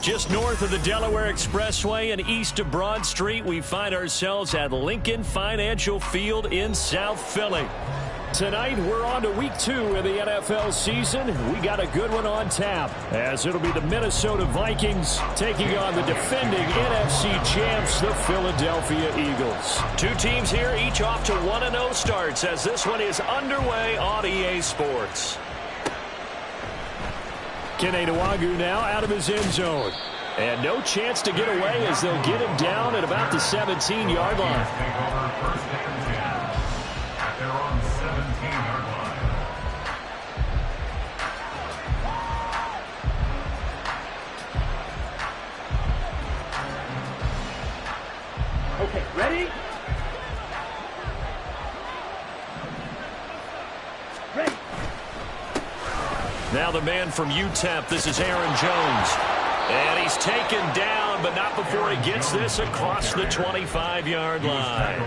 Just north of the Delaware Expressway and east of Broad Street, we find ourselves at Lincoln Financial Field in South Philly. Tonight, we're on to week 2 of the NFL season. We got a good one on tap, as it'll be the Minnesota Vikings taking on the defending NFC champs, the Philadelphia Eagles. Two teams here, each off to 1-0 starts, as this one is underway on EA Sports. Kene Nwangwu now out of his end zone. And no chance to get away as they'll get him down at about the 17-yard line. They're on the 17-yard line. Okay, ready? Ready. Now the man from UTEP, this is Aaron Jones. And he's taken down, but not before he gets this across the 25-yard line.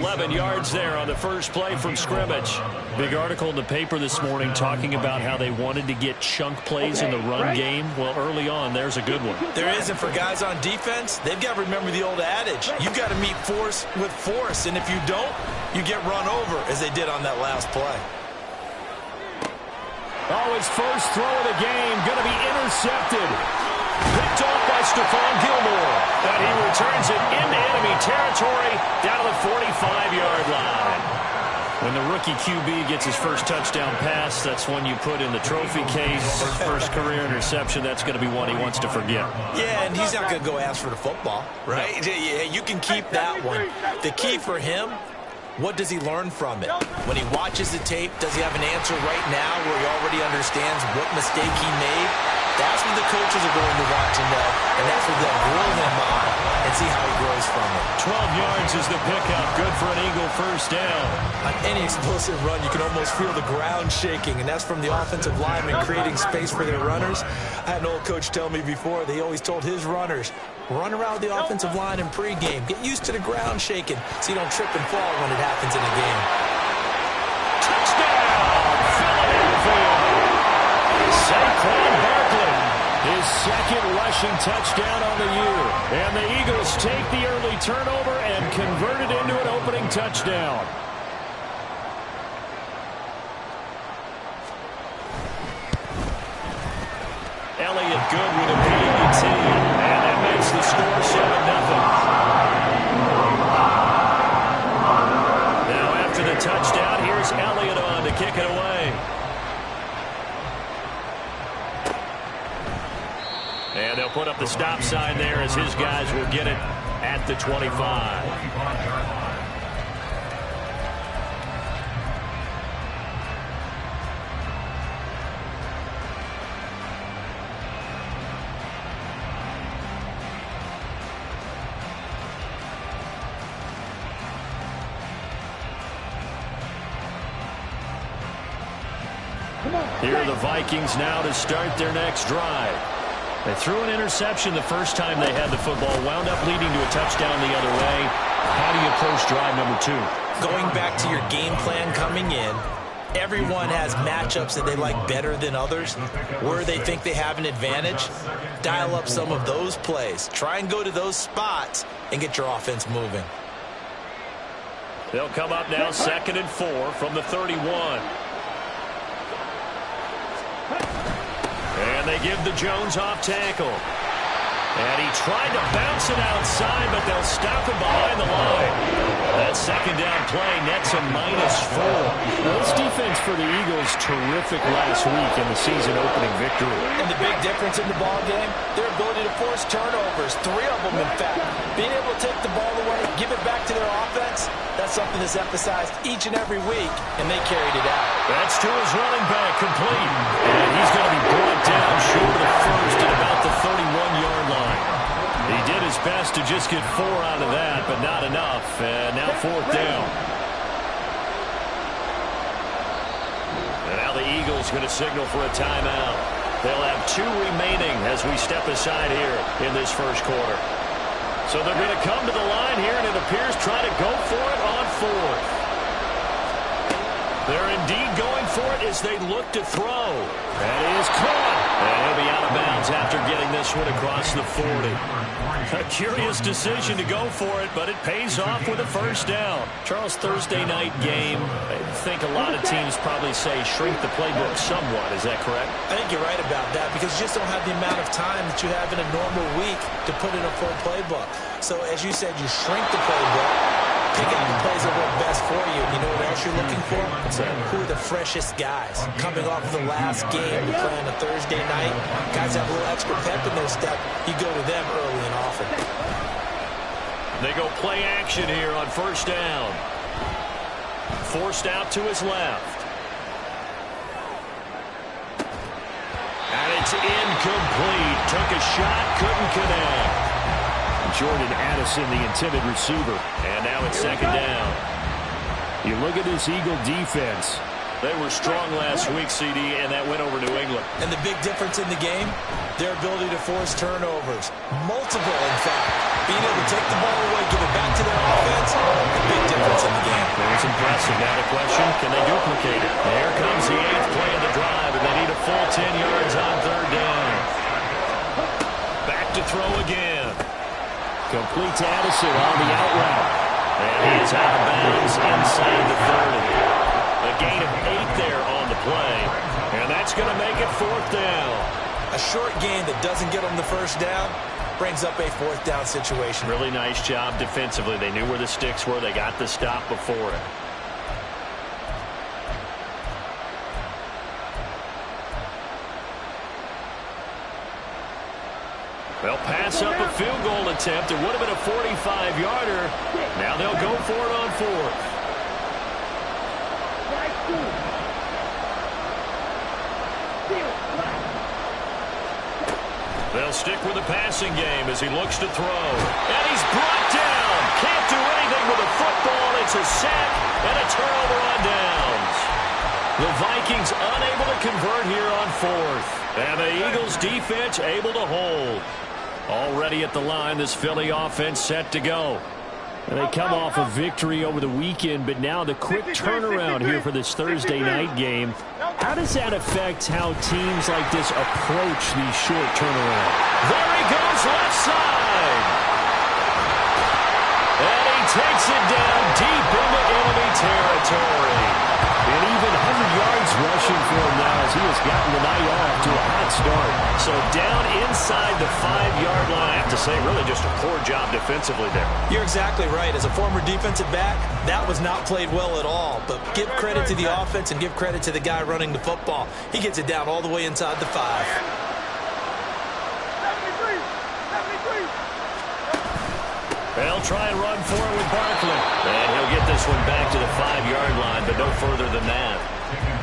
11 yards there on the first play from scrimmage. Big article in the paper this morning talking about how they wanted to get chunk plays in the run game. Well, early on, there's a good one. There is, and for guys on defense, they've got to remember the old adage. You've got to meet force with force, and if you don't, you get run over, as they did on that last play. Oh, his first throw of the game going to be intercepted. Picked off by Stephon Gilmore. And he returns it into enemy territory down to the 45-yard line. When the rookie QB gets his first touchdown pass, that's one you put in the trophy case. First career interception, that's going to be one he wants to forget. Yeah, and he's not going to go ask for the football, right? Yeah, you can keep that one. The key for him, what does he learn from it? When he watches the tape, does he have an answer right now where he already understands what mistake he made? That's what the coaches are going to want to know, and that's what they'll grill him on and see how he grows from it. 12 yards is the pickup. Good for an Eagle first down. On any explosive run, you can almost feel the ground shaking, and that's from the offensive linemen creating space for their runners. I had an old coach tell me before, they always told his runners, run around the offensive line in pregame. Get used to the ground shaking so you don't trip and fall when it happens in a game. Touchdown, Philadelphia. Saquon Barkley, his second rushing touchdown on the year. And the Eagles take the early turnover and convert it into an opening touchdown. Elliott good with a PAT. And that makes the score 7-0. Now after the touchdown, here's Elliott on to kick it away. And they'll put up the stop sign there as his guys will get it at the 25. Here are the Vikings now to start their next drive. They threw an interception the first time they had the football, wound up leading to a touchdown the other way. How do you approach drive number 2? Going back to your game plan coming in, everyone has matchups that they like better than others. Where they think they have an advantage, dial up some of those plays. Try and go to those spots and get your offense moving. They'll come up now 2nd and 4 from the 31. And they give the Jones off tackle. And he tried to bounce it outside, but they'll stop him behind the line. That second down play nets a -4. Now, this defense for the Eagles, terrific last week in the season-opening victory. And the big difference in the ball game, their ability to force turnovers, 3 of them, in fact. Being able to take the ball away, give it back to their offense, that's something that's emphasized each and every week, and they carried it out. That's to his running back, complete. And he's going to be brought down short of the first at about the 31-yard line. He did his best to just get 4 out of that, but not enough. And now 4th down. And now the Eagles going to signal for a timeout. They'll have 2 remaining as we step aside here in this first quarter. So they're going to come to the line here, and it appears try to go for it on 4th. They're indeed going for it as they look to throw. That is caught. And he'll be out of bounds after getting this one across the 40. A curious decision to go for it, but it pays off with a first down. Charles, Thursday night game, I think a lot of teams probably say shrink the playbook somewhat. Is that correct? I think you're right about that because you just don't have the amount of time that you have in a normal week to put in a full playbook. So as you said, you shrink the playbook, pick out the plays that work best for you. You know what else you're looking for? Who are the freshest guys? Coming off of the last game to play on a Thursday night, guys have a little extra pep in their step. You go to them early and often. They go play action here on first down. Forced out to his left. And it's incomplete. Took a shot, couldn't connect. Jordan Addison, the intended receiver. And now it's second down. You look at this Eagle defense. They were strong last week, CD, and that went over New England. And the big difference in the game, their ability to force turnovers. Multiple, in fact. Being able to take the ball away, give it back to their offense, a big difference in the game. It was impressive. Now the question, can they duplicate it? Here comes the 8th play of the drive, and they need a full 10 yards on third down. Back to throw again. Complete to Addison on the out route. And he is out of bounds inside the 30. A gain of 8 there on the play. And that's going to make it fourth down. A short gain that doesn't get them the first down brings up a fourth down situation. Really nice job defensively. They knew where the sticks were. They got the stop before it. They'll pass up a field goal attempt. It would have been a 45-yarder. Now they'll go for it on fourth. They'll stick with the passing game as he looks to throw. And he's brought down. Can't do anything with a football. It's a sack and a turnover on downs. The Vikings unable to convert here on fourth. And the Eagles defense able to hold. Already at the line, this Philly offense set to go. And they come off a victory over the weekend, but now the quick turnaround here for this Thursday night game. How does that affect how teams like this approach these short turnarounds? There he goes, left side. And he takes it down deep into enemy territory. And even 100 yards rushing for him now as he has gotten the night off to a hot start. So down inside the 5-yard line. I have to say, really just a poor job defensively there. You're exactly right. As a former defensive back, that was not played well at all. But give credit to the offense and give credit to the guy running the football. He gets it down all the way inside the 5. They'll try and run for it with Barkley. And he'll get this one back to the 5-yard line, but no further than that.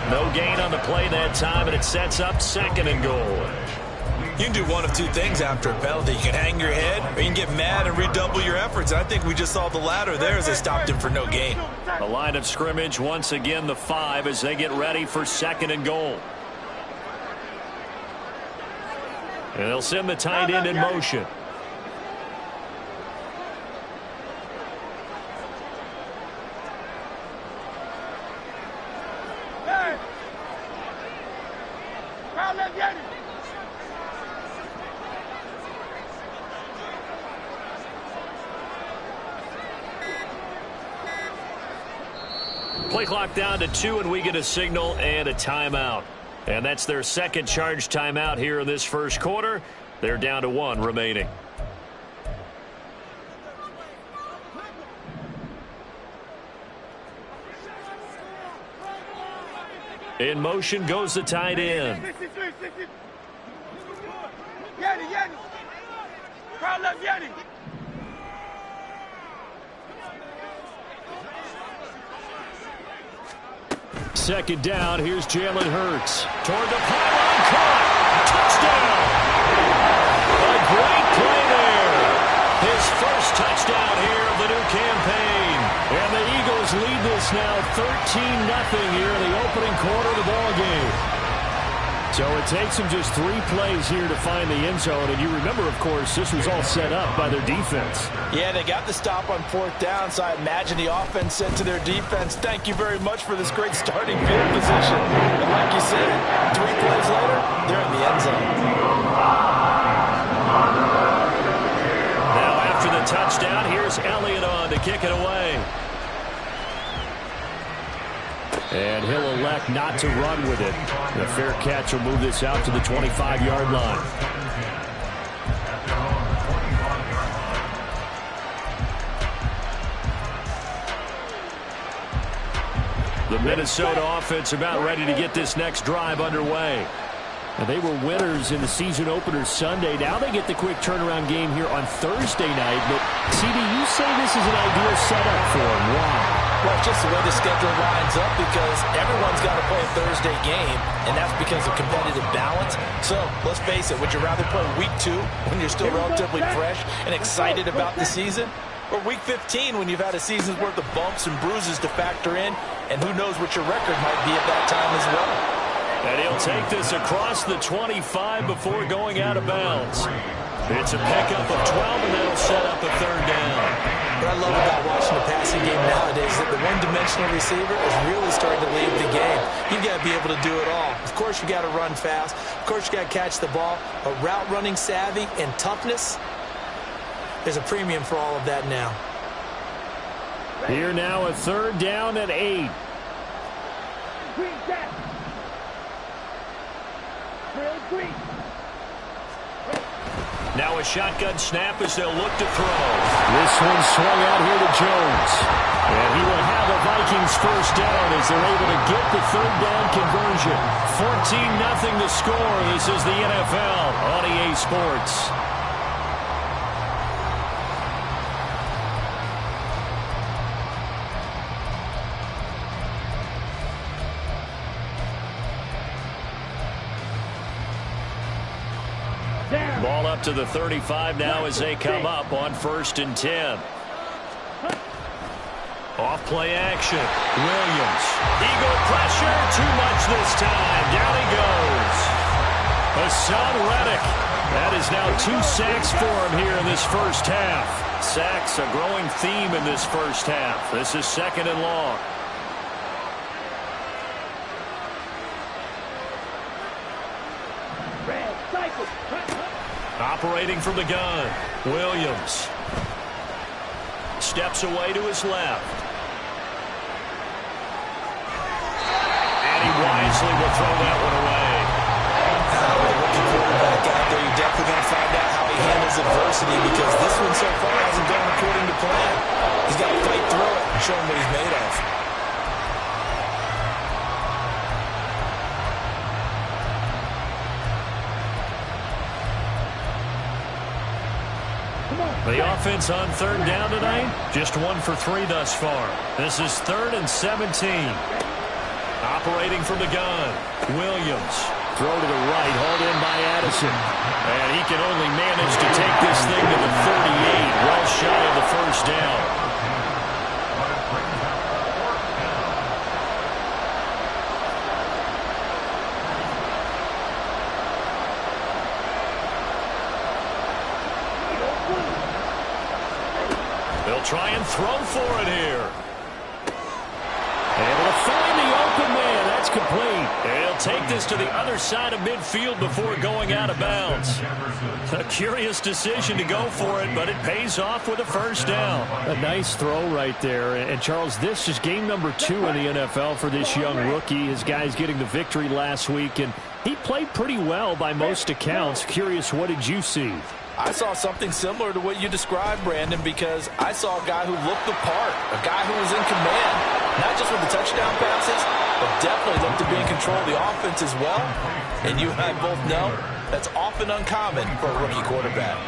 No gain on the play that time, and it sets up second and goal. You can do one of two things after a penalty. You can hang your head, or you can get mad and redouble your efforts. I think we just saw the latter there as they stopped him for no gain. The line of scrimmage, once again, the 5 as they get ready for second and goal. And they'll send the tight end in motion. Play clock down to 2, and we get a signal and a timeout. And that's their second charge timeout here in this first quarter. They're down to 1 remaining. In motion goes the tight end. Second down, here's Jalen Hurts. Toward the pylon, caught. Touchdown! A great play there. His first touchdown here of the new campaign. And the Eagles lead this now 13-0 here in the opening quarter of the ball game. So it takes them just 3 plays here to find the end zone. And you remember, of course, this was all set up by their defense. Yeah, they got the stop on 4th down, so I imagine the offense said to their defense, thank you very much for this great starting field position. And like you said, 3 plays later, they're in the end zone. Now after the touchdown, here's Elliott on to kick it away. And he'll elect not to run with it. The fair catch will move this out to the 25-yard line. The Minnesota offense about ready to get this next drive underway. And they were winners in the season opener Sunday. Now they get the quick turnaround game here on Thursday night. But, CD, you say this is an ideal setup for them. Why? Well, it's just the way the schedule lines up because everyone's got to play a Thursday game, and that's because of competitive balance. So, let's face it, would you rather play week 2 when you're still relatively fresh and excited about the season? Or week 15 when you've had a season's worth of bumps and bruises to factor in, and who knows what your record might be at that time as well. And he'll take this across the 25 before going out of bounds. It's a pickup of 12, and that'll set up a 3rd down. What I love about watching the passing game nowadays is that the one-dimensional receiver is really starting to leave the game. You've got to be able to do it all. Of course, you got to run fast. Of course, you got to catch the ball. But route running savvy and toughness, there's a premium for all of that now. Here now a 3rd down and 8. Now a shotgun snap as they'll look to throw. This one swung out here to Jones. And he will have a Vikings 1st down as they're able to get the 3rd down conversion. 14-0 the score. This is the NFL on EA Sports. Ball up to the 35 now as they come up on 1st and 10. Off play action. Williams. Eagle pressure. Too much this time. Down he goes. Hassan Reddick. That is now 2 sacks for him here in this 1st half. Sacks a growing theme in this 1st half. This is 2nd and long. Operating from the gun, Williams. Steps away to his left. And he wisely will throw that one away. Rookie quarterback out there, you're definitely going to find out how he handles adversity because this one so far hasn't gone according to plan. He's got to fight through it and show him what he's made of. The offense on 3rd down tonight, just 1 for 3 thus far. This is 3rd and 17. Operating from the gun, Williams. Throw to the right, hauled in by Addison. And he can only manage to take this thing to the 38, well shy of the 1st down. Try and throw for it here. Able to find the open man. That's complete. And he'll take this to the other side of midfield before going out of bounds. A curious decision to go for it, but it pays off with a 1st down. A nice throw right there. And Charles, this is game number 2 in the NFL for this young rookie. His guys getting the victory last week, and he played pretty well by most accounts. Curious, what did you see? I saw something similar to what you described, Brandon, because I saw a guy who looked the part, a guy who was in command, not just with the touchdown passes, but definitely looked to be in control of the offense as well. And you and I both know that's often uncommon for a rookie quarterback.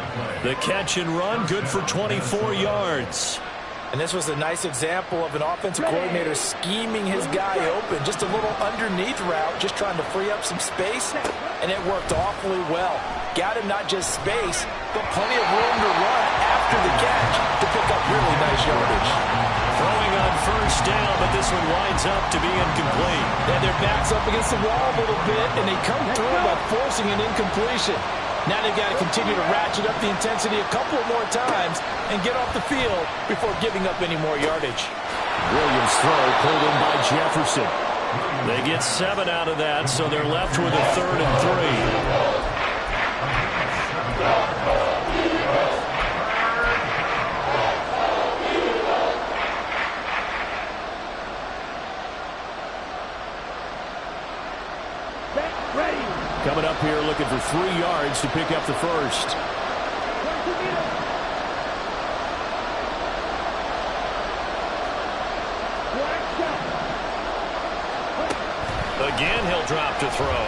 The catch and run, good for 24 yards. And this was a nice example of an offensive coordinator scheming his guy open. Just a little underneath route, just trying to free up some space, and it worked awfully well. Got him not just space, but plenty of room to run after the catch to pick up really nice yardage. Throwing on first down, but this one winds up to be incomplete. And their back's up against the wall a little bit, and they come through by forcing an incompletion. Now they've got to continue to ratchet up the intensity a couple more times and get off the field before giving up any more yardage. Williams' throw pulled in by Jefferson. They get 7 out of that, so they're left with a 3rd and 3. Coming up here looking for 3 yards to pick up the first. Again, he'll drop to throw.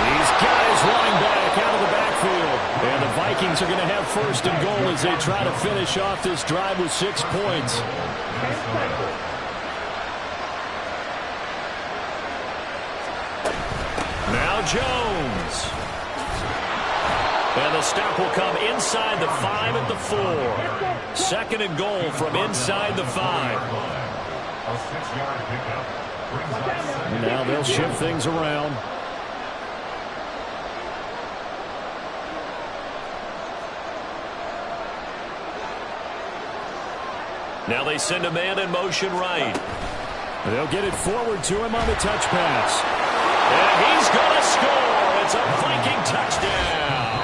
He's got his running back out of the backfield. And the Vikings are going to have 1st and goal as they try to finish off this drive with 6 points. Now Jones. And the stop will come inside the 5 at the 4. 2nd and goal from inside the 5. A 6-yard pickup. Now they'll shift things around. Now they send a man in motion right. They'll get it forward to him on the touch pass. And he's going to score. It's a Viking touchdown.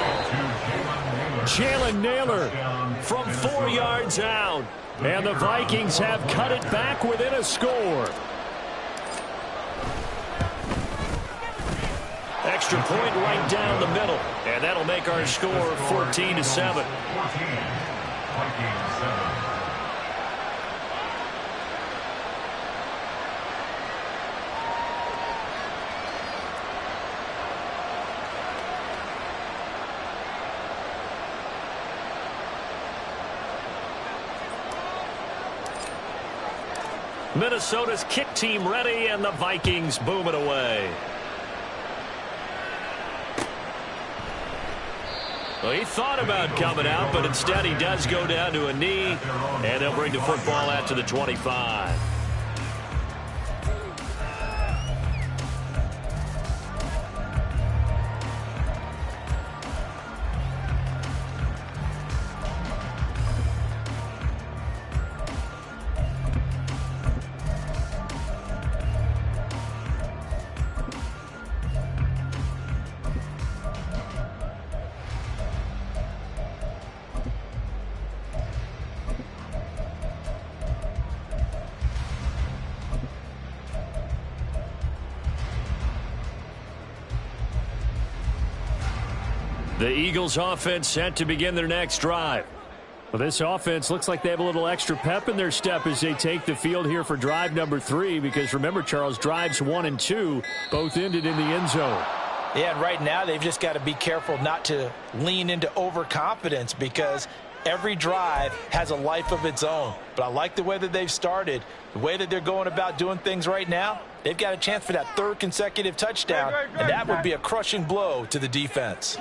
Jalen Naylor from 4 yards out. And the Vikings have cut it back within a score. Extra point right down the middle. And that'll make our score 14-7. 14. Vikings 7. Minnesota's kick team ready, and the Vikings boom it away. Well, he thought about coming out, but instead he does go down to a knee, and they'll bring the football out to the 25. The Eagles offense set to begin their next drive. Well, this offense looks like they have a little extra pep in their step as they take the field here for drive number 3, because remember, Charles, drives 1 and 2 both ended in the end zone. Yeah, and right now they've just got to be careful not to lean into overconfidence, because every drive has a life of its own. But I like the way that they've started, the way that they're going about doing things right now. They've got a chance for that 3rd consecutive touchdown, and that would be a crushing blow to the defense.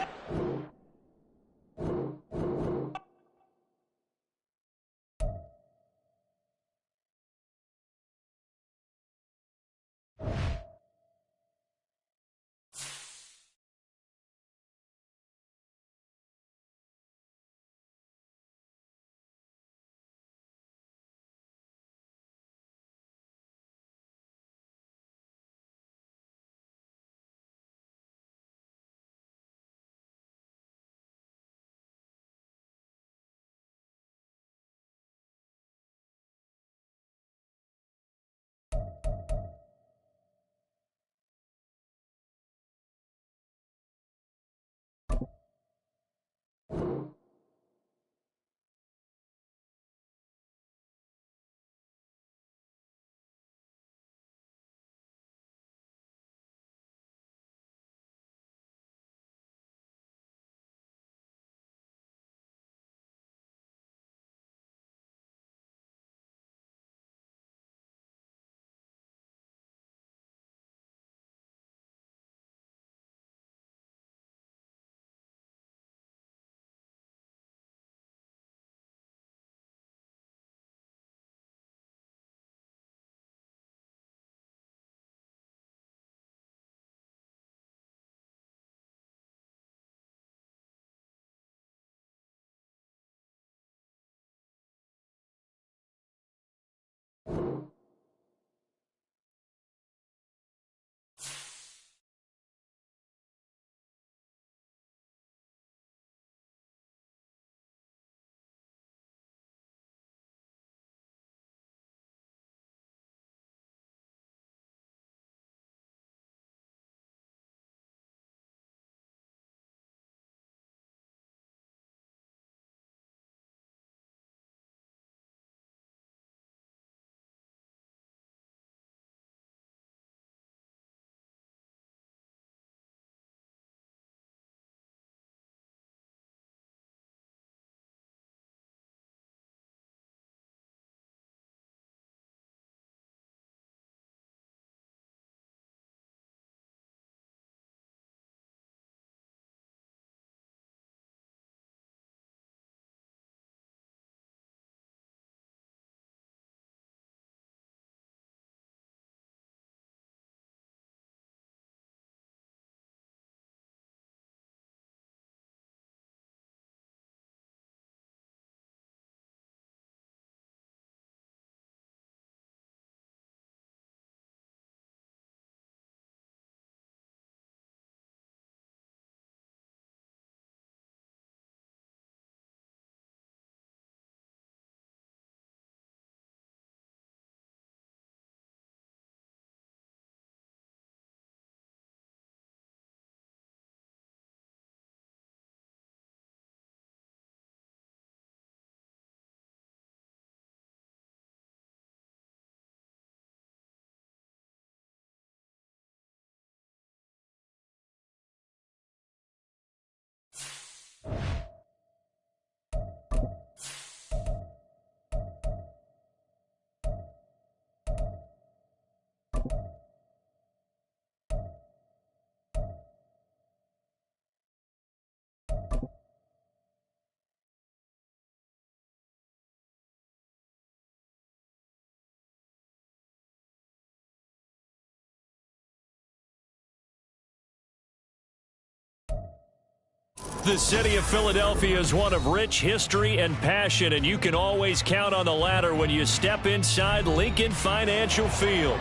The city of Philadelphia is one of rich history and passion, and you can always count on the latter when you step inside Lincoln Financial Field.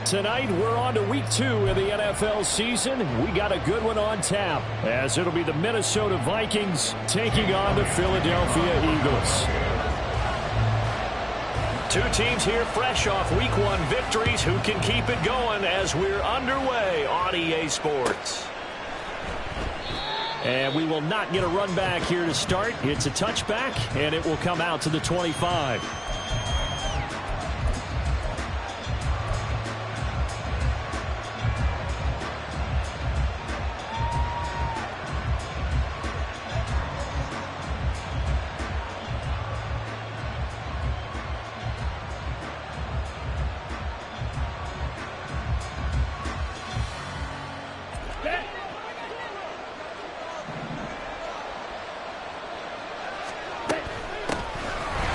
Tonight, we're on to week 2 of the NFL season. We got a good one on tap, as it'll be the Minnesota Vikings taking on the Philadelphia Eagles. Two teams here fresh off week 1 victories. Who can keep it going as we're underway on EA Sports? And we will not get a run back here to start. It's a touchback, and it will come out to the 25.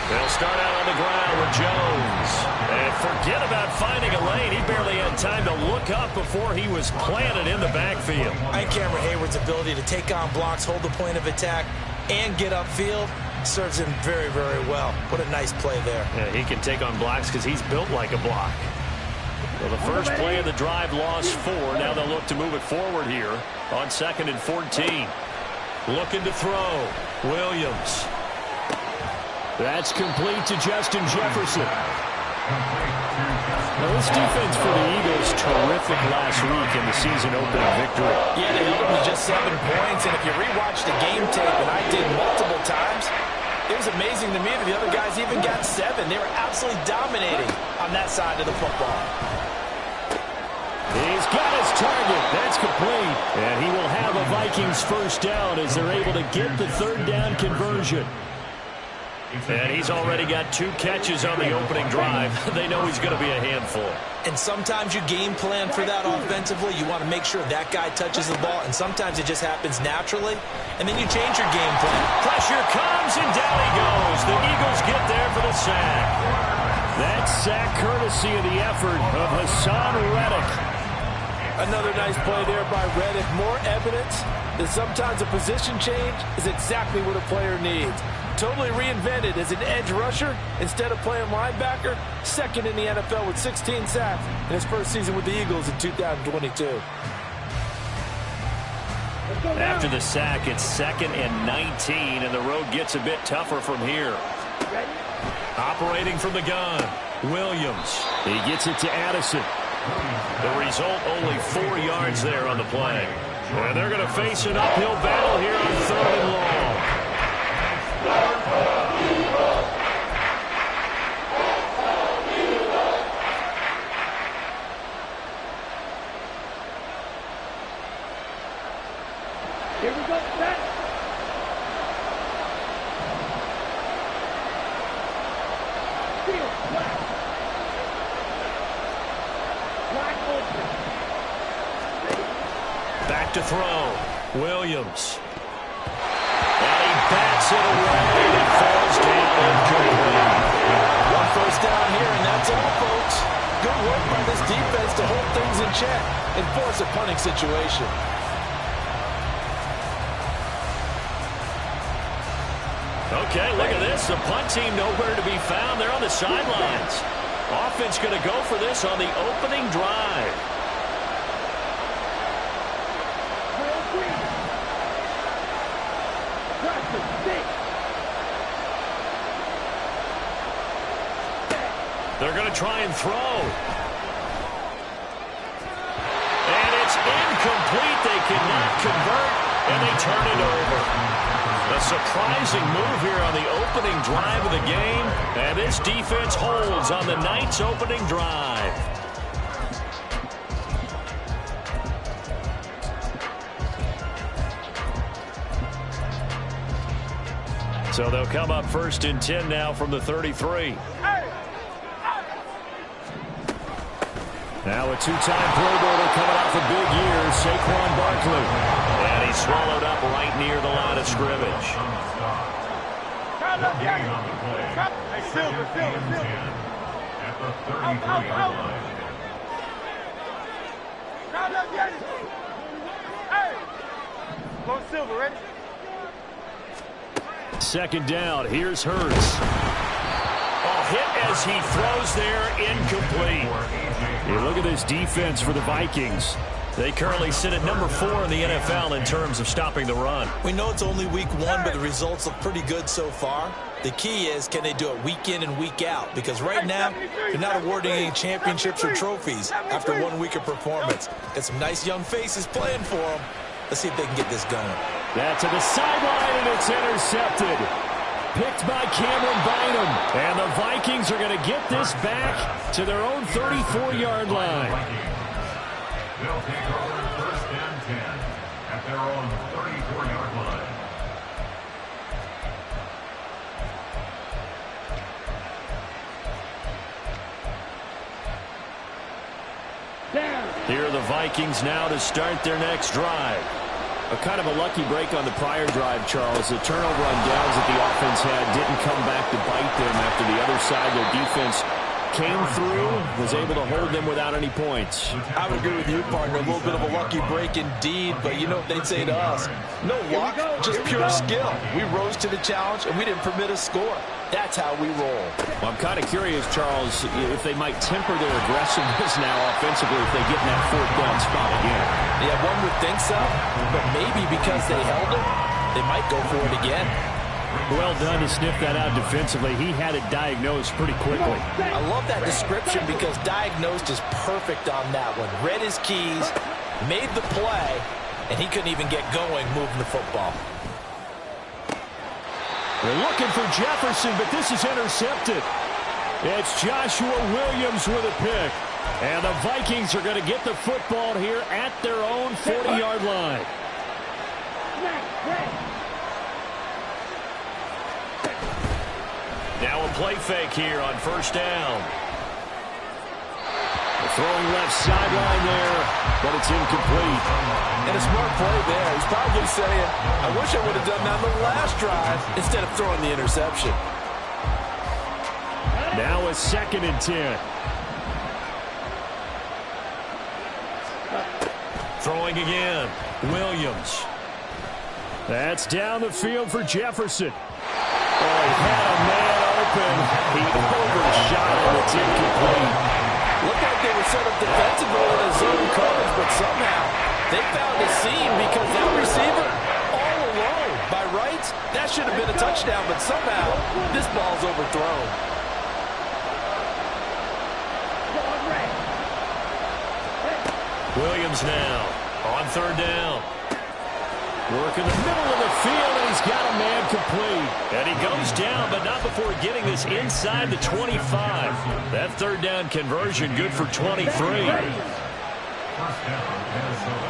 They'll start out on the ground with Jones. And forget about finding a lane. He barely had time to look up before he was planted in the backfield. I think Cameron Hayward's ability to take on blocks, hold the point of attack, and get upfield serves him very, very well. What a nice play there. Yeah, he can take on blocks because he's built like a block. Well, the first play of the drive lost 4. Now they'll look to move it forward here on 2nd and 14. Looking to throw. Williams. That's complete to Justin Jefferson. Now, this defense for the Eagles, terrific last week in the season-opening victory. Yeah, they held them to just 7 points, and if you rewatch the game tape, and I did multiple times, it was amazing to me that the other guys even got 7. They were absolutely dominating on that side of the football. He's got his target. That's complete. And he will have a Vikings first down as they're able to get the 3rd down conversion. And he's already got 2 catches on the opening drive. They know he's going to be a handful. And sometimes you game plan for that offensively. You want to make sure that guy touches the ball, and sometimes it just happens naturally. And then you change your game plan. Pressure comes, and down he goes. The Eagles get there for the sack. That sack courtesy of the effort of Hassan Reddick. Another nice play there by Reddick. More evidence that sometimes a position change is exactly what a player needs. Totally reinvented as an edge rusher instead of playing linebacker. 2nd in the NFL with 16 sacks in his first season with the Eagles in 2022. After the sack, it's 2nd and 19, and the road gets a bit tougher from here. Operating from the gun, Williams. He gets it to Addison. The result, only 4 yards there on the play. And they're going to face an uphill battle here on 3rd and long. Here we go, set. Back to throw. Williams. And he bats it away, and it falls down incomplete. 1 first down here, and that's all, folks. Good work by this defense to hold things in check and force a punting situation. Okay, look at this. The punt team nowhere to be found. They're on the sidelines. Offense going to go for this on the opening drive. They're going to try and throw. And it's incomplete. They cannot convert, and they turn it over. A surprising move here on the opening drive of the game. And this defense holds on the night's opening drive. So they'll come up 1st and 10 now from the 33. Now a 2-time Pro Bowler coming off a big year, Saquon Barkley. And he's swallowed up right near the line of scrimmage. Go Silver, ready? Second down. Here's Hurts. Hit as he throws there, incomplete. You look at this defense for the Vikings. They currently sit at number 4 in the NFL in terms of stopping the run. We know it's only week 1, but the results look pretty good so far. The key is, can they do it week in and week out? Because right now, they're not awarding any championships or trophies after 1 week of performance. Got some nice young faces playing for them. Let's see if they can get this going. That's to the sideline, and it's intercepted. Picked by Cameron Bynum. And the Vikings are going to get this back to their own 34-yard line. They'll take over 1st and 10 at their own 34-yard line. Here are the Vikings now to start their next drive. A kind of a lucky break on the prior drive, Charles. The turnover on downs that the offense had didn't come back to bite them after the other side. Their defense came through, was able to hold them without any points. I would agree with you, partner. A little bit of a lucky break indeed, but you know what they'd say to us? No luck, just pure skill. We rose to the challenge, and we didn't permit a score. That's how we roll. Well, I'm kind of curious, Charles, if they might temper their aggressiveness now offensively if they get in that 4th down spot again. Yeah, one would think so, but maybe because they held it, they might go for it again. Well done to sniff that out defensively. He had it diagnosed pretty quickly. I love that description because diagnosed is perfect on that one. Read his keys, made the play, and he couldn't even get going moving the football. They're looking for Jefferson, but this is intercepted. It's Joshua Williams with a pick. And the Vikings are going to get the football here at their own 40-yard line. Now a play fake here on 1st down. Throwing left sideline there, but it's incomplete. And a smart play there. He's probably saying, I wish I would have done that on the last drive instead of throwing the interception. Now a 2nd and 10. Throwing again. Williams. That's down the field for Jefferson. Oh, he had a man open. He overshot it. It's incomplete. Looked like they were set up defensively in a zone coverage, but somehow they found a seam because that receiver all alone. By rights, that should have been a touchdown, but somehow this ball's overthrown. Williams now on 3rd down. Work in the middle of the field, and he's got a man complete. And he goes down, but not before getting this inside the 25. That 3rd down conversion good for 23. 1st down, Minnesota.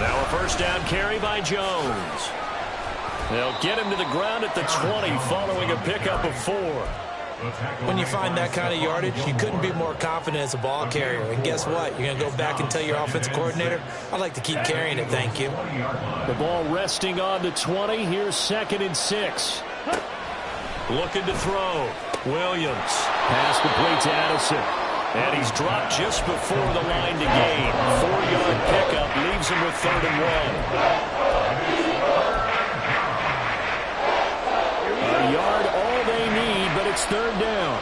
Now a 1st down carry by Jones. They'll get him to the ground at the 20 following a pickup of 4. When you find that kind of yardage, you couldn't be more confident as a ball carrier. And guess what? You're going to go back and tell your offensive coordinator, I'd like to keep carrying it, thank you. The ball resting on the 20. Here's 2nd and 6. Looking to throw. Williams. Pass complete to Addison. And he's dropped just before the line to gain. 4-yard pickup leaves him with 3rd and 1. A yard all they need, but it's 3rd down.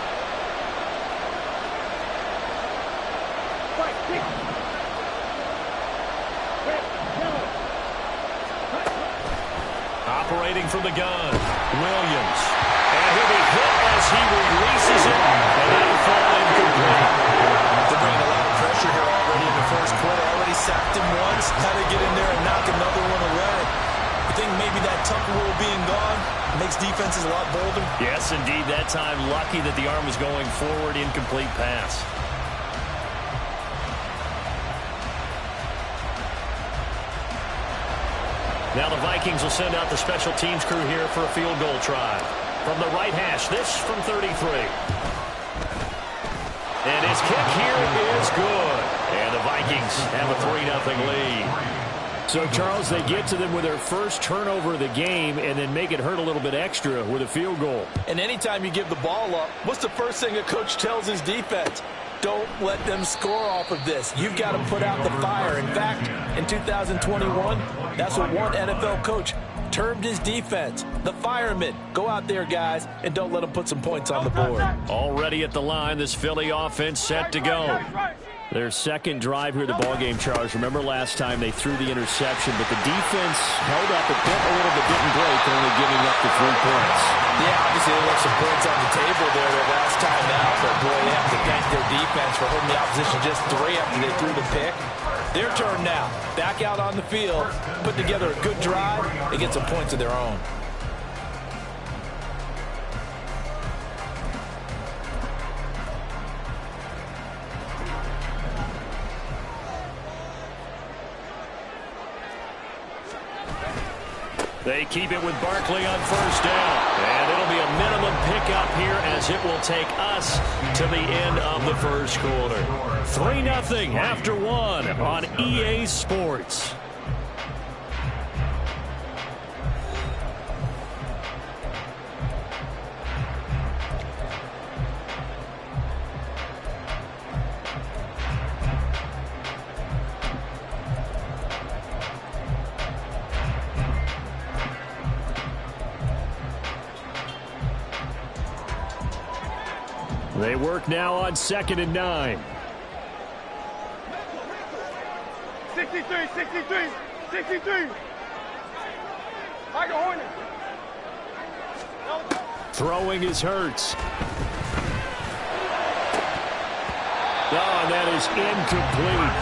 Operating from the gun, Williams. And he'll be hit as he releases it, and it'll fall incomplete. They're bringing a lot of pressure here already in the 1st quarter. Already sacked him once. Had to get in there and knock another one away. I think maybe that Tucker rule being gone makes defenses a lot bolder. Yes, indeed. That time, lucky that the arm was going forward. Incomplete pass. Now the Vikings will send out the special teams crew here for a field goal try. From the right hash, this from 33. And his kick here is good. And the Vikings have a 3-0 lead. So, Charles, they get to them with their first turnover of the game and then make it hurt a little bit extra with a field goal. And anytime you give the ball up, what's the first thing a coach tells his defense? Don't let them score off of this. You've got to put out the fire. In fact, in 2021, that's what one NFL coach termed his defense. The firemen. Go out there, guys, and don't let them put some points on the board. Already at the line, this Philly offense set to go. Their second drive here, the ballgame, Charles. Remember last time they threw the interception, but the defense held up a bit, a little bit, didn't break, only giving up the 3 points. Yeah, obviously they left some points on the table there their last time out, but boy, they have to thank their defense for holding the opposition just 3 after they threw the pick. Their turn now. Back out on the field, put together a good drive, and get some points of their own. They keep it with Barkley on first down. And it'll be a minimum pickup here as it will take us to the end of the first quarter. 3-0 after 1 on EA Sports. They work now on 2nd and 9. 63. Michael Horner. Throwing is Hurts. Oh, and that is incomplete.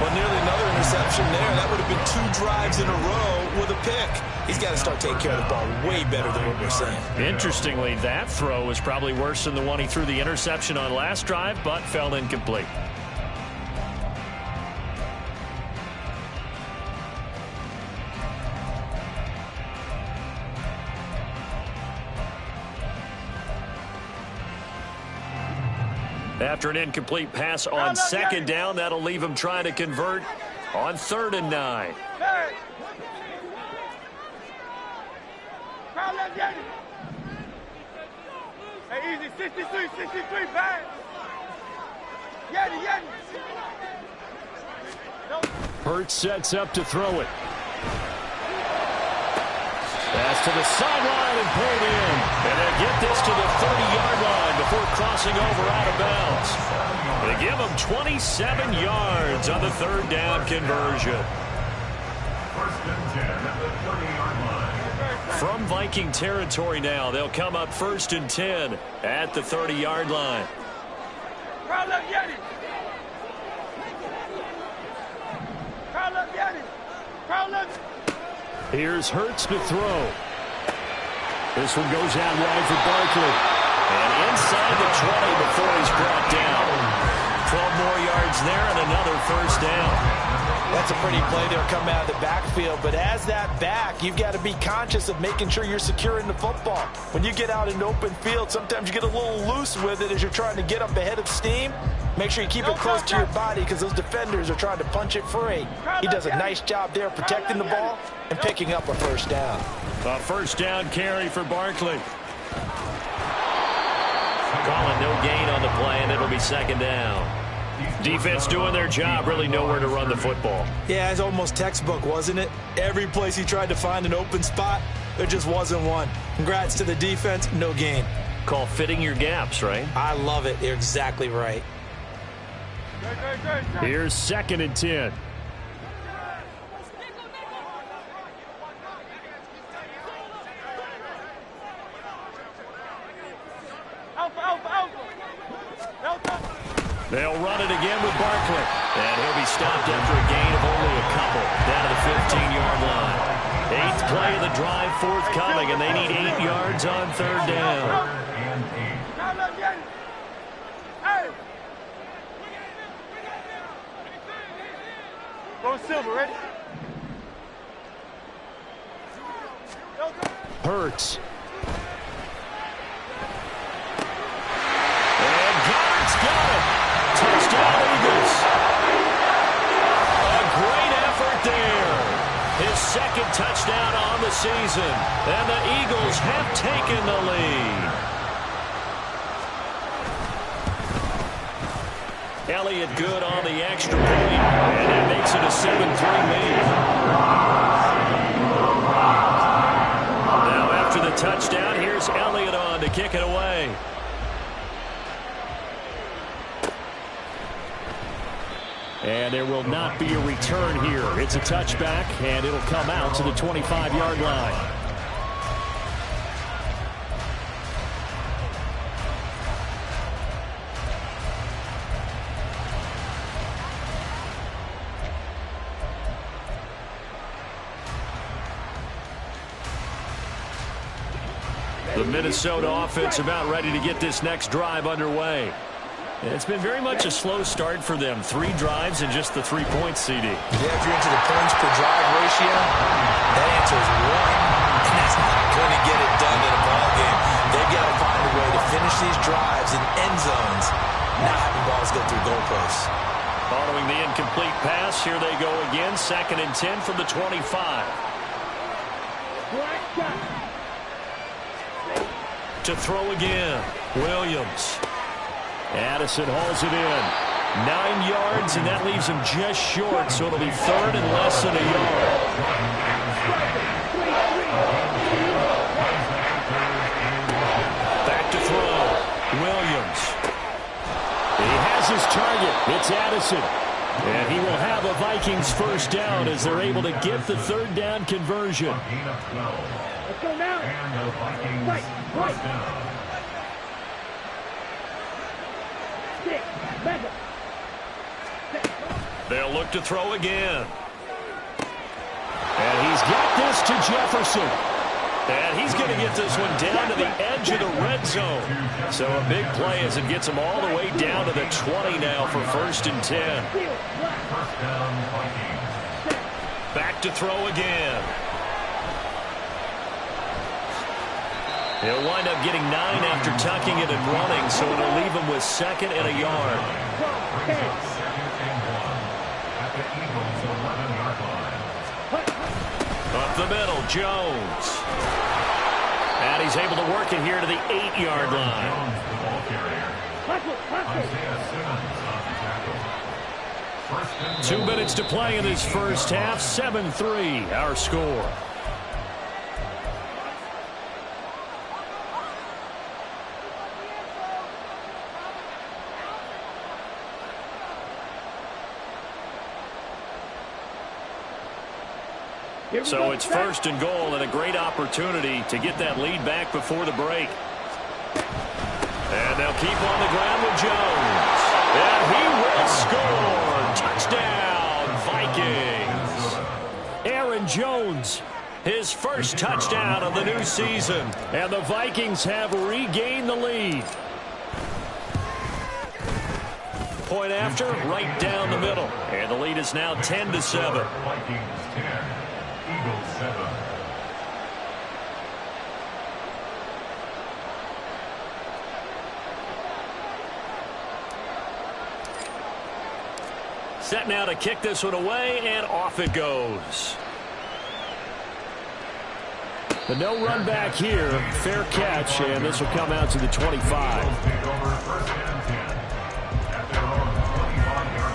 Well, nearly another interception there. That would have been 2 drives in a row with a pick. He's got to start taking care of the ball way better than what we're saying. Interestingly, that throw was probably worse than the one he threw the interception on last drive, but fell incomplete. After an incomplete pass on 2nd down, that'll leave him trying to convert on 3rd and 9. Hey, easy, 63, bang. Yeti. Hurts sets up to throw it. Pass to the sideline and pulled in. And they'll get this to the 30-yard line before crossing over out of bounds. They give them 27 yards on the 3rd down conversion. First and 10 at the 30-yard line. From Viking territory now, they'll come up 1st and 10 at the 30-yard line. Crowd up, Yeti. Here's Hurts to throw. This one goes out wide for Barkley. And inside the 20 before he's brought down. 12 more yards there and another 1st down. That's a pretty play there coming out of the backfield. But as that back, you've got to be conscious of making sure you're securing the football. When you get out in open field, sometimes you get a little loose with it as you're trying to get up ahead of steam. Make sure you keep it close to your body because those defenders are trying to punch it free. He does a nice job there protecting the ball and picking up a 1st down. A 1st down carry for Barkley. Calling no gain on the play, and it'll be 2nd down. Defense doing their job, really nowhere to run the football. Yeah, it's almost textbook, wasn't it? Every place he tried to find an open spot, there just wasn't one. Congrats to the defense, no gain. Call fitting your gaps, right? I love it. You're exactly right. Here's 2nd and 10. They'll run it again with Barkley. And he'll be stopped after a gain of only a couple down to the 15-yard line. 8th play of the drive forthcoming, and they need 8 yards on 3rd down. Go Silver, ready? Hurts. And Goddard's got it. Touchdown, Eagles. A great effort there. His 2nd touchdown on the season. And the Eagles have taken the lead. Elliott good on the extra point. And that makes it a 7-3 lead. touchdown. Here's Elliott on to kick it away. And there will not be a return here. It's a touchback, and it'll come out to the 25-yard line. The Minnesota offense about ready to get this next drive underway. It's been very much a slow start for them. 3 drives and just the 3 points, CD. Yeah, if you're into the points per drive ratio, that answer is 1. And that's not going to get it done in a ball game. They've got to find a way to finish these drives in end zones, not having balls go through goalposts. Following the incomplete pass, here they go again. 2nd and 10 from the 25. To throw again, Williams. Addison hauls it in. 9 yards, and that leaves him just short, so it'll be 3rd and less than a yard. Back to throw. Williams. He has his target. It's Addison. And he will have a Vikings first down as they're able to get the 3rd down conversion. Let's go now. And the Vikings first down. They'll look to throw again. And he's got this to Jefferson. And he's going to get this one down to the edge of the red zone. So a big play as it gets him all the way down to the 20 now for 1st and 10. First down, Vikings. Back to throw again. He'll wind up getting 9 after tucking it and running, so it'll leave him with 2nd and a yard. Brings up 2nd and 1 at the Eagles' 11-yard line. Up the middle, Jones. And he's able to work it here to the 8-yard line. Jones, the ball carrier. Isaiah Simmons on the tackle. First and 2 goal. minutes to play in this first half. 7-3, our score. So it's 1st and goal and a great opportunity to get that lead back before the break. And they'll keep on the ground with Jones. And he will score. Touchdown, Vikings. Aaron Jones, his first touchdown of the new season. And the Vikings have regained the lead. Point after, right down the middle. And the lead is now 10-7. Vikings 10, Eagles 7. Set now to kick this one away, and off it goes. The no run back here, fair catch, and this will come out to the 25. Eagles take over 1st and 10 at their own 25-yard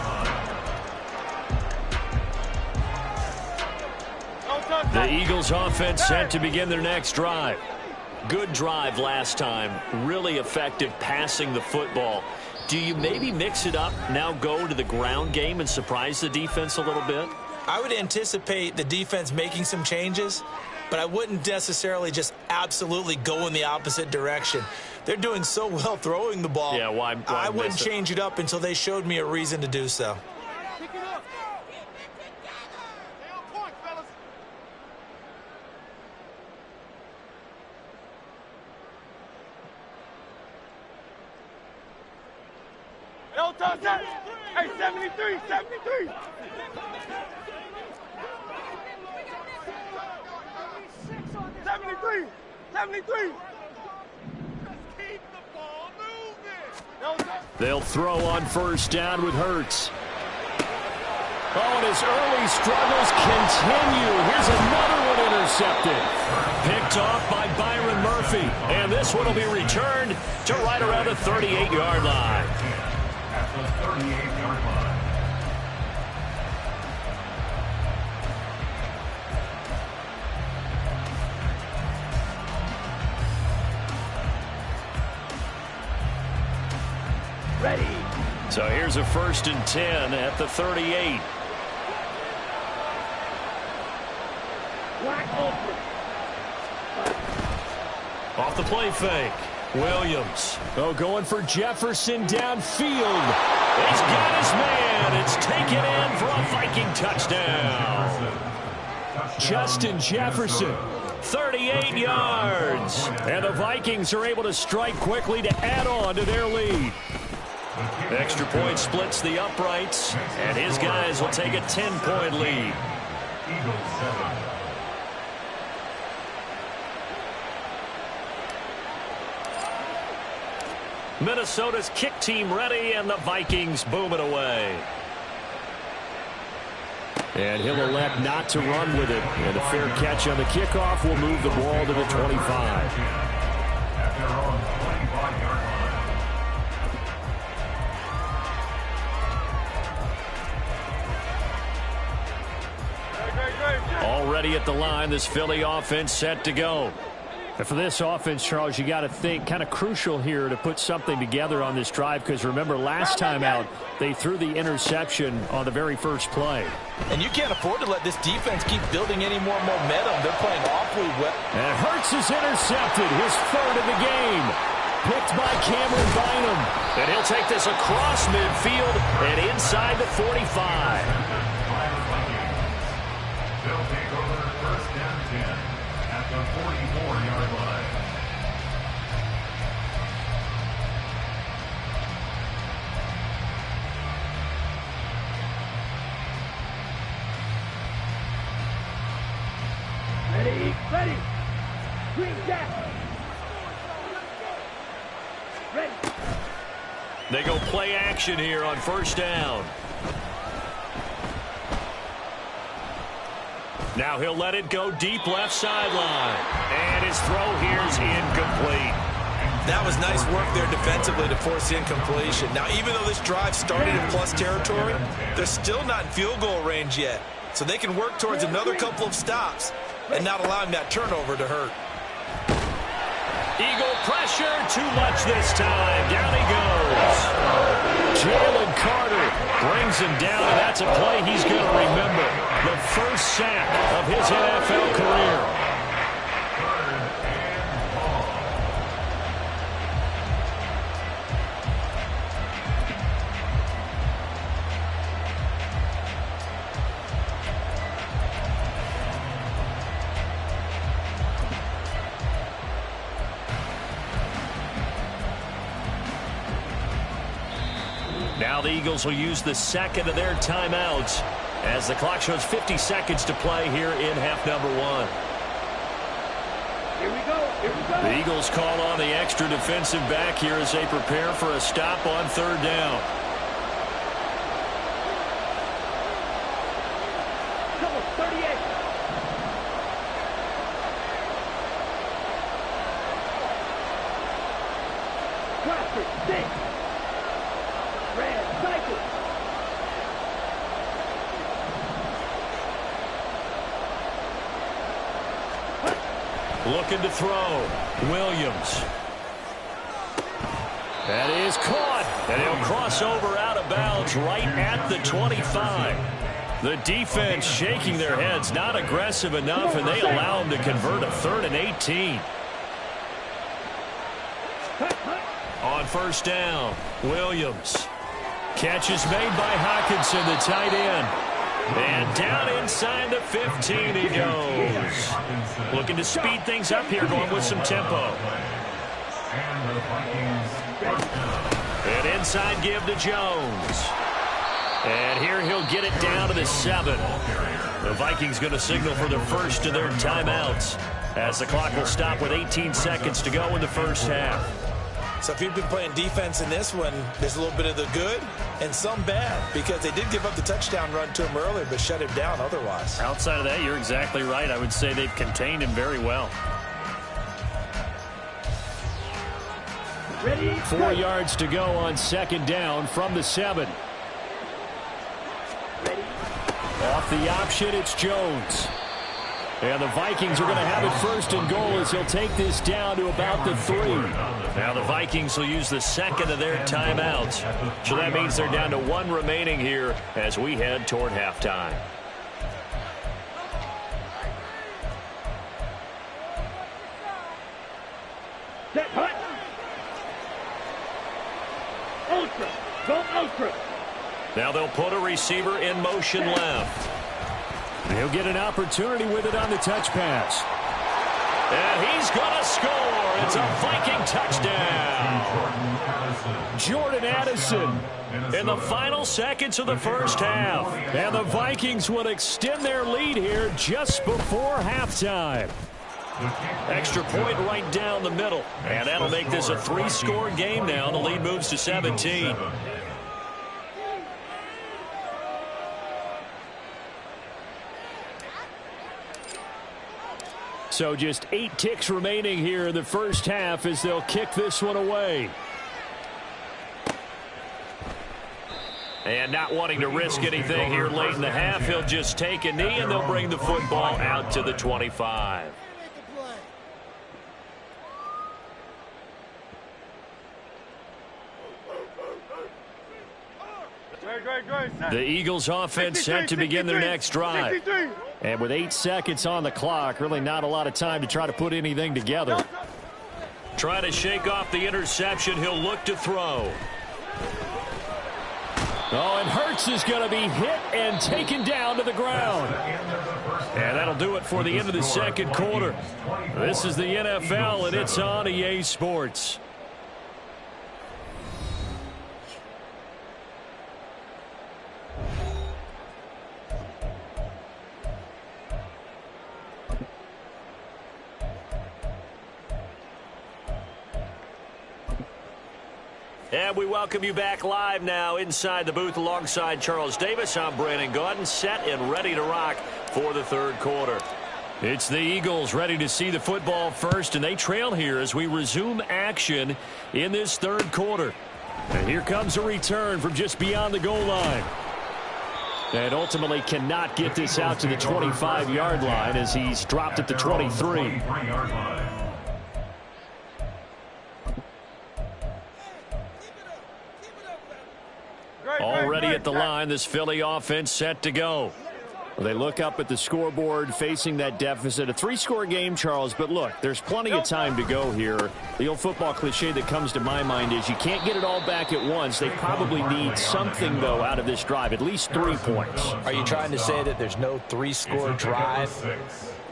line. The Eagles offense set to begin their next drive. Good drive last time. Really effective passing the football. Do you maybe mix it up, now go to the ground game and surprise the defense a little bit? I would anticipate the defense making some changes, but I wouldn't necessarily just absolutely go in the opposite direction. They're doing so well throwing the ball. Yeah, why I wouldn't miss it? change it up until they showed me a reason to do so. Pick it up. Stay on point, fellas. Don't touch that. Hey, 73, 73. 73, 73. Let's keep the ball moving. Don't touch. They'll throw on first down with Hurts. Oh, and his early struggles continue. Here's another one intercepted. Picked off by Byron Murphy. And this one will be returned to right around the 38-yard line. At the 38-yard line. Ready. So here's a 1st and 10 at the 38. Wide open. Off the play fake. Williams. Oh, going for Jefferson downfield. He's got his man. It's taken in for a Viking touchdown. Justin Jefferson, 38 yards. And the Vikings are able to strike quickly to add on to their lead. Extra point splits the uprights, and his guys will take a 10-point lead. Eagles 7. Minnesota's kick team ready, and the Vikings boom it away. And he'll elect not to run with it. And a fair catch on the kickoff will move the ball to the 25. At their own 25-yard line. Already at the line, this Philly offense set to go. And for this offense, Charles, you got to think kind of crucial here to put something together on this drive, because remember last time out they threw the interception on the very first play. And you can't afford to let this defense keep building any more momentum. They're playing awfully well. And Hurts is intercepted, his 3rd of the game. Picked by Cameron Bynum. And he'll take this across midfield and inside the 45. They'll take over 1st and 10 at the 44-yard line. Ready. Ready. Green Jack. Ready. They go play action here on 1st down. Now he'll let it go deep left sideline. And his throw here's incomplete. That was nice work there defensively to force incompletion. Now, even though this drive started in plus territory, they're still not in field goal range yet. So they can work towards another couple of stops and not allowing that turnover to hurt. Eagle pressure, too much this time. Down he goes. Jalen Carter brings him down, and that's a play he's going to remember. The first sack of his NFL career. Now the Eagles will use the 2nd of their timeouts as the clock shows 50 seconds to play here in half number 1. Here we go. Here we go. The Eagles call on the extra defensive back here as they prepare for a stop on 3rd down. Come on, 38. Cross it. 6. Red cycle. Looking to throw. Williams. That is caught. And he'll cross over out of bounds right at the 25. The defense shaking their heads, not aggressive enough, and they allow him to convert a 3rd and 18. On 1st down, Williams. Catch is made by Hockenson, the tight end. And down inside the 15 he goes. Looking to speed things up here, going with some tempo. And inside give to Jones. And here he'll get it down to the 7. The Vikings going to signal for the first of their timeouts as the clock will stop with 18 seconds to go in the first half. So if you've been playing defense in this one, there's a little bit of the good and some bad, because they did give up the touchdown run to him earlier but shut him down otherwise. Outside of that, you're exactly right. I would say they've contained him very well. Ready. 4 yards to go on 2nd down from the 7. Ready. Off the option, it's Jones. And the Vikings are going to have it first and goal as he'll take this down to about the 3. Now the Vikings will use the second of their timeouts. So that means they're down to 1 remaining here as we head toward halftime. Set, hut. Ultra. Go ultra. Now they'll put a receiver in motion left. He'll get an opportunity with it on the touch pass. And he's going to score. It's a Viking touchdown. Jordan Addison in the final seconds of the first half. And the Vikings will extend their lead here just before halftime. Extra point right down the middle. And that'll make this a 3-score game now. The lead moves to 17. So just 8 ticks remaining here in the first half as they'll kick this one away. And not wanting to risk anything here late in the half, he'll just take a knee and they'll bring the football out to the 25. The Eagles offense set to begin their next drive. And with 8 seconds on the clock, really not a lot of time to try to put anything together. Try to shake off the interception. He'll look to throw. Oh, and Hurts is going to be hit and taken down to the ground. And that'll do it for the end of the second quarter. This is the NFL, and it's on EA Sports. And we welcome you back live now inside the booth alongside Charles Davis. I'm Brandon Gaudin, set and ready to rock for the third quarter. It's the Eagles ready to see the football first, and they trail here as we resume action in this third quarter. And here comes a return from just beyond the goal line. And ultimately cannot get this out to the 25-yard line as he's dropped at the 23. Already at the line, this Philly offense set to go. Well, they look up at the scoreboard facing that deficit. A 3-score game, Charles, but look, there's plenty of time to go here. The old football cliche that comes to my mind is you can't get it all back at once. They probably need something, though, out of this drive, at least 3 points. Are you trying to say that there's no 3-score drive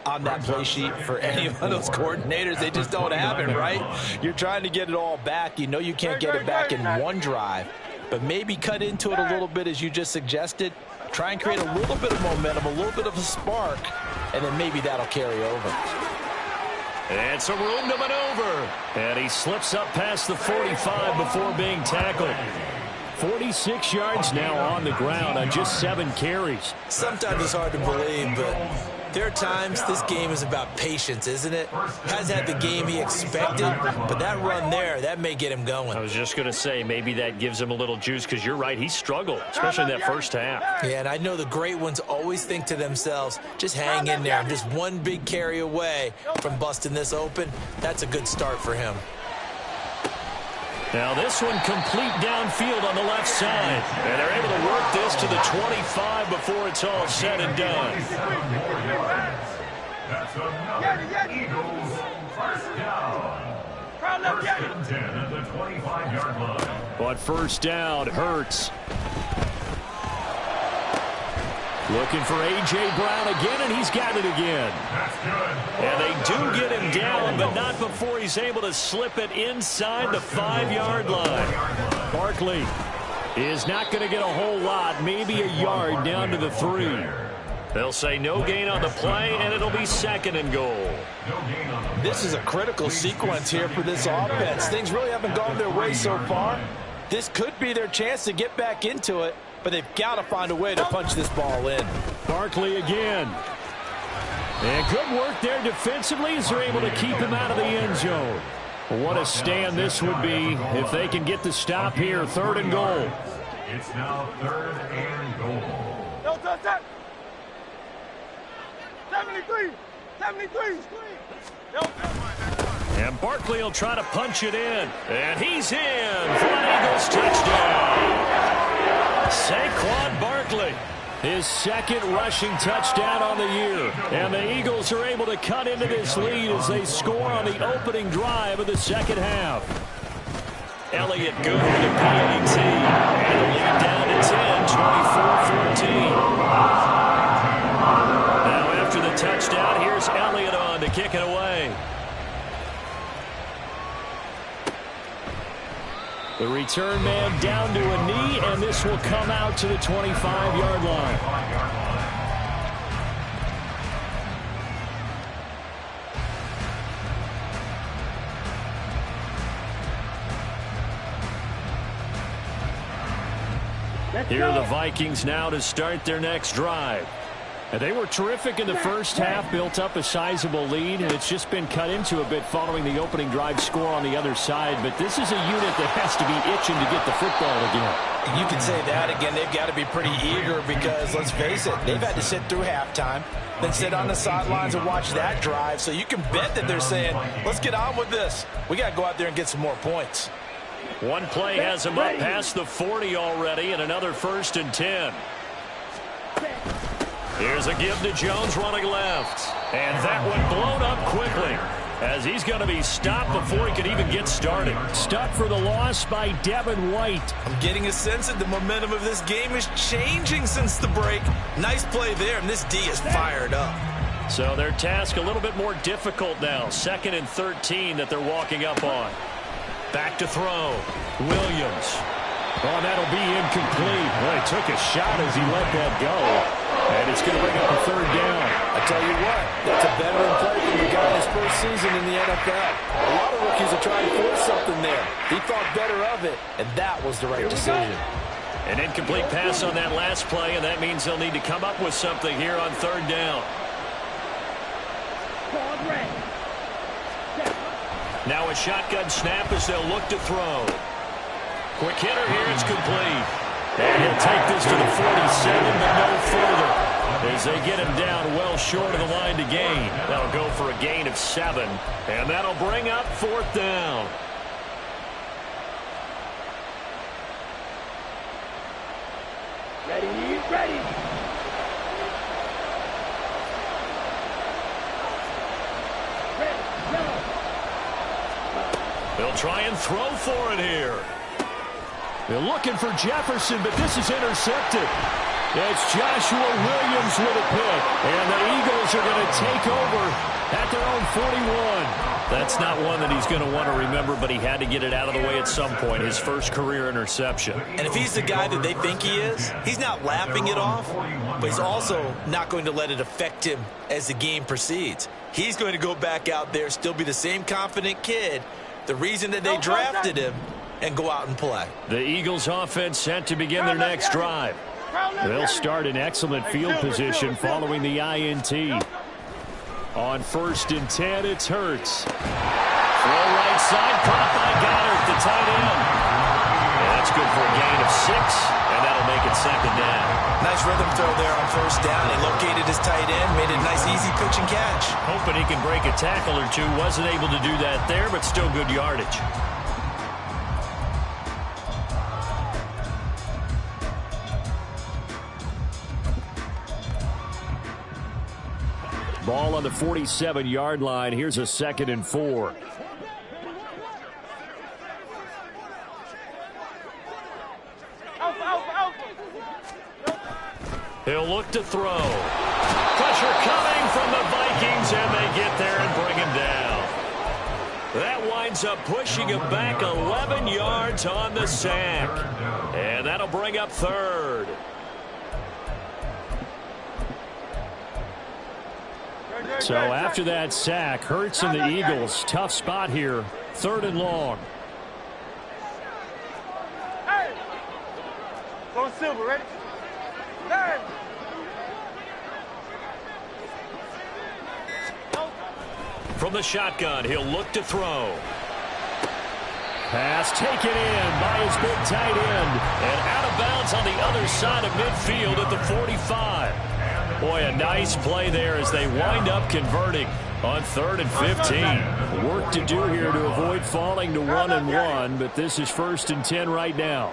on that play sheet for any one of those coordinators? They just don't have it, right? You're trying to get it all back. You know you can't get it back in one drive. But maybe cut into it a little bit as you just suggested. Try and create a little bit of momentum, a little bit of a spark, and then maybe that'll carry over. And some room to maneuver. And he slips up past the 45 before being tackled. 46 yards now on the ground on just 7 carries. Sometimes it's hard to believe, but there are times this game is about patience, isn't it? Hasn't had the game he expected, but that run there, that may get him going. I was just going to say, maybe that gives him a little juice because you're right, he struggled, especially in that first half. Yeah, and I know the great ones always think to themselves, just hang in there. I'm just one big carry away from busting this open. That's a good start for him. Now this one complete downfield on the left side. And they're able to work this to the 25 before it's all said and done. That's another Eagles first down. First and 10 at the 25-yard line. But first down, Hurts. Looking for A.J. Brown again, and he's got it again. That's good. And they do get him down, but not before he's able to slip it inside the 5-yard line. Barkley is not going to get a whole lot, maybe a yard down to the 3. They'll say no gain on the play, and it'll be second and goal. This is a critical sequence here for this offense. Things really haven't gone their way so far. This could be their chance to get back into it, but they've got to find a way to punch this ball in. Barkley again. And good work there defensively as they're able to keep him out of the end zone. What a stand this would be if they can get the stop here. Third and goal. It's now third and goal. No touch that. 73. 73. And Barkley will try to punch it in. And he's in for an Eagles touchdown. Saquon Barkley, his second rushing touchdown on the year. And the Eagles are able to cut into this lead as they score on the opening drive of the second half. Elliott good with the PAT. And the lead down to 10, 24-14. Now after the touchdown, here's Elliott on to kick it away. The return man down to a knee, and this will come out to the 25-yard line. Here are the Vikings now to start their next drive. And they were terrific in the first half, built up a sizable lead, and it's just been cut into a bit following the opening drive score on the other side. But this is a unit that has to be itching to get the football again. You can say that again. They've got to be pretty eager because, let's face it, they've had to sit through halftime, then sit on the sidelines and watch that drive. So you can bet that they're saying, let's get on with this. We got to go out there and get some more points. One play has him up past the 40 already, and another 1st and 10. Here's a give to Jones running left. And that one blown up quickly as he's going to be stopped before he could even get started. Stuck for the loss by Devin White. I'm getting a sense that the momentum of this game is changing since the break. Nice play there, and this D is fired up. So their task a little bit more difficult now. 2nd and 13 that they're walking up on. Back to throw. Williams. Oh, that'll be incomplete. Well, he took a shot as he let that go. And it's going to bring up a 3rd down. I tell you what, that's a veteran play from the guy in his first season in the NFL. A lot of rookies are trying to force something there. He thought better of it, and that was the right decision. An incomplete pass on that last play, and that means they'll need to come up with something here on 3rd down. Now a shotgun snap as they'll look to throw. Quick hitter here, it's complete. And he'll take this to the 47, but no further. As they get him down well short of the line to gain. That'll go for a gain of 7. And that'll bring up 4th down. Ready. They'll try and throw for it here. They're looking for Jefferson, but this is intercepted. It's Joshua Williams with a pick. And the Eagles are going to take over at their own 41. That's not one that he's going to want to remember, but he had to get it out of the way at some point. His first career interception. And if he's the guy that they think he is, he's not laughing it off, but he's also not going to let it affect him as the game proceeds. He's going to go back out there, still be the same confident kid, the reason that they drafted him, and go out and play. The Eagles offense set to begin their next drive. They'll start in excellent field position following the INT. On 1st and 10, it's Hurts. Throw right side, caught by Goddard, the tight end. And that's good for a gain of 6, and that'll make it 2nd down. Nice rhythm throw there on 1st down. He located his tight end, made a nice easy pitch and catch. Hoping he can break a tackle or two. Wasn't able to do that there, but still good yardage. Ball on the 47-yard line. Here's a 2nd and 4. He'll look to throw. Pressure coming from the Vikings, and they get there and bring him down. That winds up pushing him back 11 yards on the sack. And that'll bring up 3rd. So after that sack, Hurts and the Eagles, tough spot here. 3rd and long. Hey! Go Silver, ready? Hey! From the shotgun, he'll look to throw. Pass taken in by his big tight end. And out of bounds on the other side of midfield at the 45. Boy, a nice play there as they wind up converting on 3rd and 15. Work to do here to avoid falling to 1-1, but this is 1st and 10 right now.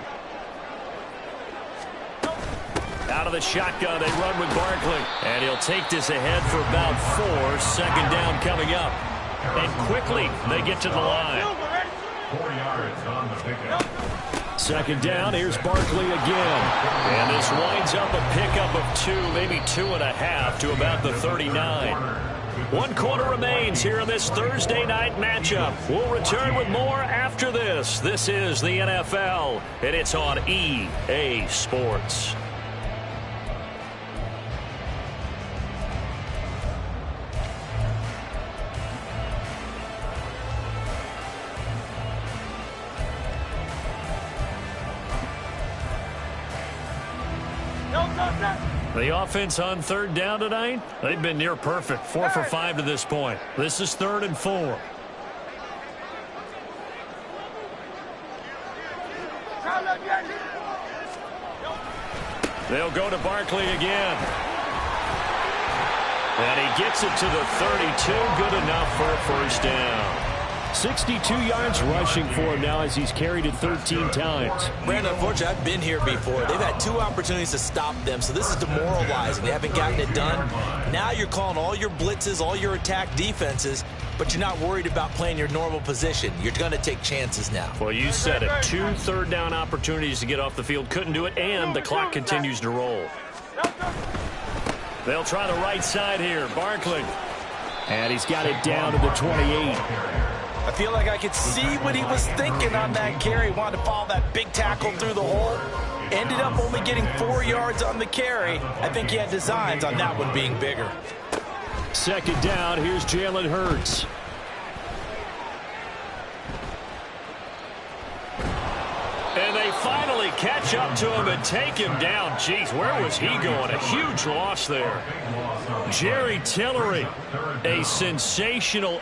Out of the shotgun, they run with Barkley. And he'll take this ahead for about 4. 2nd down coming up. And quickly, they get to the line. 4 yards on the pickup. 2nd down, here's Barkley again. And this winds up a pickup of 2, maybe 2.5 to about the 39. 1 quarter remains here in this Thursday night matchup. We'll return with more after this. This is the NFL, and it's on EA Sports. The offense on 3rd down tonight, they've been near perfect. 4 for 5 to this point. This is 3rd and 4. They'll go to Barkley again. And he gets it to the 32. Good enough for a 1st down. 62 yards rushing for him now as he's carried it 13 times. Brandon, unfortunately, I've been here before. They've had 2 opportunities to stop them, so this is demoralizing. They haven't gotten it done. Now you're calling all your blitzes, all your attack defenses, but you're not worried about playing your normal position. You're going to take chances now. Well, you said it. 2 3rd down opportunities to get off the field. Couldn't do it, and the clock continues to roll. They'll try the right side here. Barkley. And he's got it down to the 28. I feel like I could see what he was thinking on that carry. Wanted to follow that big tackle through the hole. Ended up only getting 4 yards on the carry. I think he had designs on that one being bigger. 2nd down, here's Jalen Hurts. And they finally catch up to him and take him down. Jeez, where was he going? A huge loss there. Jerry Tillery, a sensational